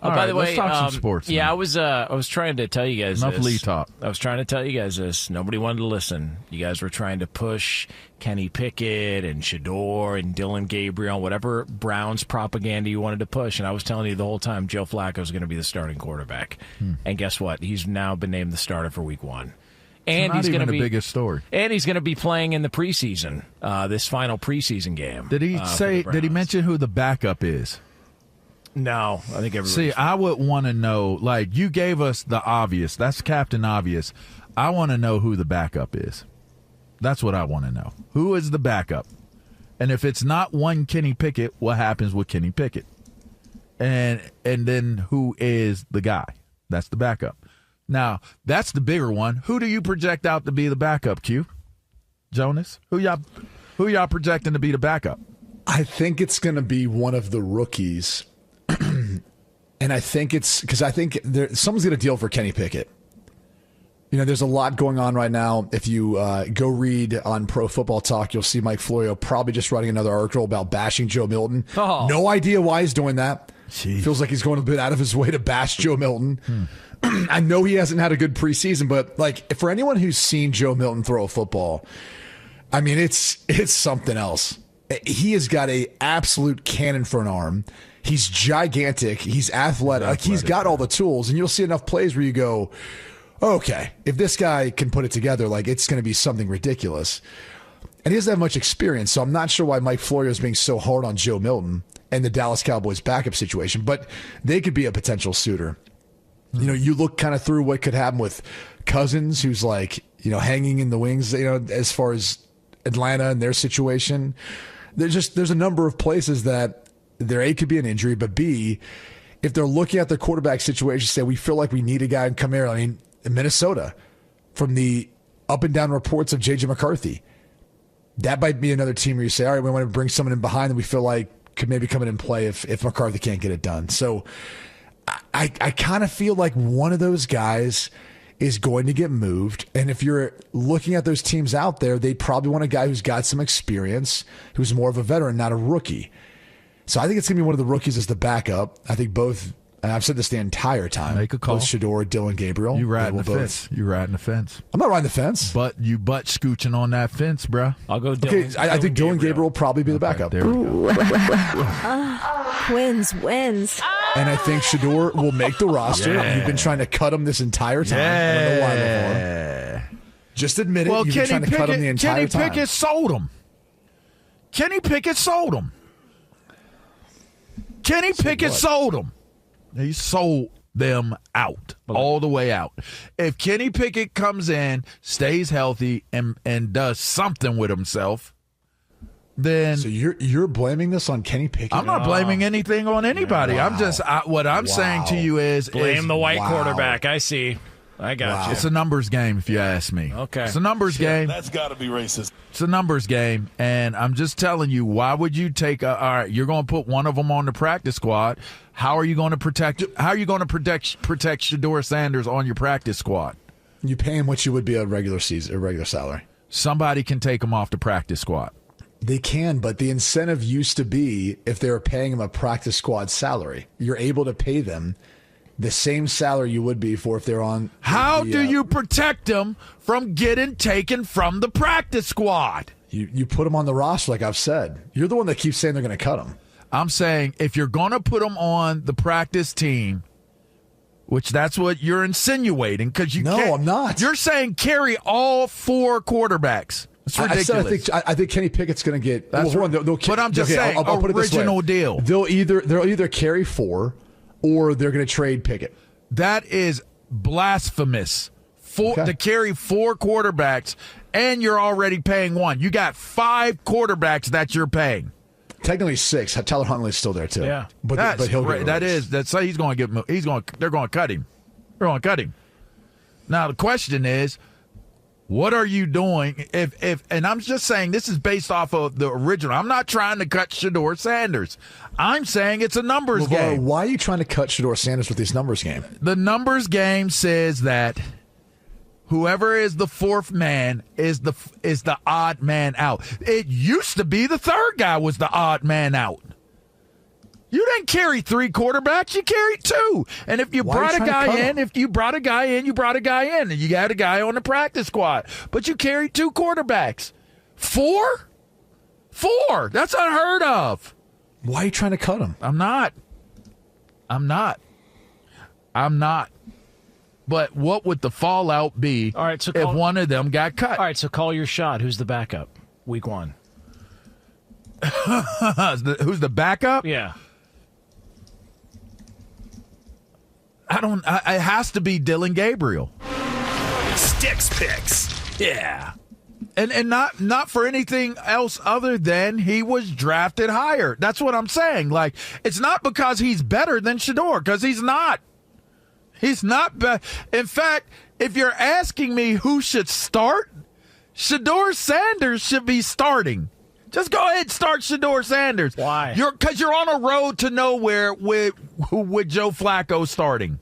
All by right, the way, let's talk some sports. Yeah, man. I was trying to tell you guys Enough this. Lee talk. I was trying to tell you guys this. Nobody wanted to listen. You guys were trying to push Kenny Pickett and Shedeur and Dylan Gabriel, whatever Browns propaganda you wanted to push. And I was telling you the whole time Joe Flacco is going to be the starting quarterback. And guess what? He's now been named the starter for Week 1. And Not he's even going to the be biggest story. And he's going to be playing in the preseason, this final preseason game. Did he say? Did he mention who the backup is? No, I think everybody. See, I would want to know. Like you gave us the obvious. That's Captain Obvious. I want to know who the backup is. That's what I want to know. Who is the backup? And if it's not one Kenny Pickett, what happens with Kenny Pickett? And then who is the guy? That's the backup. Now, that's the bigger one. Who do you project out to be the backup, Q? Jonas? Who y'all projecting to be the backup? I think it's going to be one of the rookies. And I think it's because I think someone's going to deal for Kenny Pickett. You know, there's a lot going on right now. If you go read on Pro Football Talk, you'll see Mike Florio probably just writing another article about bashing Joe Milton. Oh. No idea why he's doing that. Jeez. Feels like he's going a bit out of his way to bash Joe Milton. I know he hasn't had a good preseason, but like for anyone who's seen Joe Milton throw a football, I mean, it's something else. He has got a absolute cannon for an arm. He's gigantic. He's athletic. Like he's got all the tools, and you'll see enough plays where you go, okay, if this guy can put it together, like it's going to be something ridiculous. And he doesn't have much experience, so I'm not sure why Mike Florio is being so hard on Joe Milton and the Dallas Cowboys backup situation, but they could be a potential suitor. You know, you look kind of through what could happen with Cousins, who's like, you know, hanging in the wings, you know, as far as Atlanta and their situation. There's a number of places that there A could be an injury, but B, if they're looking at their quarterback situation, say we feel like we need a guy to come here. I mean, in Minnesota, from the up and down reports of J.J. McCarthy, that might be another team where you say, all right, we want to bring someone in behind that we feel like could maybe come in and play if McCarthy can't get it done. So I kind of feel like one of those guys is going to get moved. And if you're looking at those teams out there, they probably want a guy who's got some experience, who's more of a veteran, not a rookie. So I think it's going to be one of the rookies as the backup. I think both, and I've said this the entire time, Make a call. both Shedeur, Dylan Gabriel. You riding the fence. You riding the fence. I'm not riding the fence. But you butt scooching on that fence, bruh. I'll go Dylan. Okay, I think Dylan Gabriel will probably be the backup. There we go. Wins. And I think Shedeur will make the roster. Yeah. You've been trying to cut him this entire time. I don't know why, LaVar. Just admit it. Well, You've been trying to cut him the entire time. Kenny Pickett sold him. Kenny Pickett sold him. Kenny Pickett sold him. He sold them out, all the way out. If Kenny Pickett comes in, stays healthy, and does something with himself, then So you're blaming this on Kenny Pickett? I'm not blaming anything on anybody. Wow. I'm just what I'm saying to you is Blame the white wow. quarterback. I see. I got Wow. you. It's a numbers game, if you ask me. Okay. It's a numbers game. That's got to be racist. It's a numbers game, and I'm just telling you, why would you take all right, you're going to put one of them on the practice squad. How are you going to protect Shedeur Sanders on your practice squad? You pay him what you would be a regular salary. Somebody can take him off the practice squad. They can, but the incentive used to be if they were paying him a practice squad salary, you're able to pay them the same salary you would be for if they're on. How do you protect them from getting taken from the practice squad? You put them on the roster, like I've said. You're the one that keeps saying they're going to cut them. I'm saying if you're going to put them on the practice team, which that's what you're insinuating, because you No, can't. I'm not. You're saying carry all four quarterbacks. It's ridiculous. I think Kenny Pickett's going to get. That's hold on, right. they'll, But I'm just saying, I'll put it this way. original deal. They'll either carry 4, or they're going to trade Pickett. That is blasphemous. To carry 4 quarterbacks, and you're already paying 1. You got 5 quarterbacks that you're paying. Technically 6. Tyler Huntley's still there too. Yeah, but he'll get released. That's how he's going to get. They're going to cut him. They're going to cut him. Now the question is, what are you doing if and I'm just saying this is based off of the original. I'm not trying to cut Shedeur Sanders. I'm saying it's a numbers game. Why are you trying to cut Shedeur Sanders with this numbers game? The numbers game says that whoever is the 4th man is the odd man out. It used to be the 3rd guy was the odd man out. You didn't carry 3 quarterbacks. You carried 2. And if you brought a guy in, you brought a guy in, and you had a guy on the practice squad. But you carried 2 quarterbacks. 4? 4. That's unheard of. Why are you trying to cut him? I'm not. But what would the fallout be if one of them got cut? All right, so call your shot. Who's the backup? Week 1. Who's the backup? Yeah. It has to be Dylan Gabriel. Sticks picks. Yeah. And not for anything else other than he was drafted higher. That's what I'm saying. Like, it's not because he's better than Shedeur, because he's not. He's not. In fact, if you're asking me who should start, Shedeur Sanders should be starting. Just go ahead and start Shedeur Sanders. Why? Because you're on a road to nowhere with Joe Flacco starting.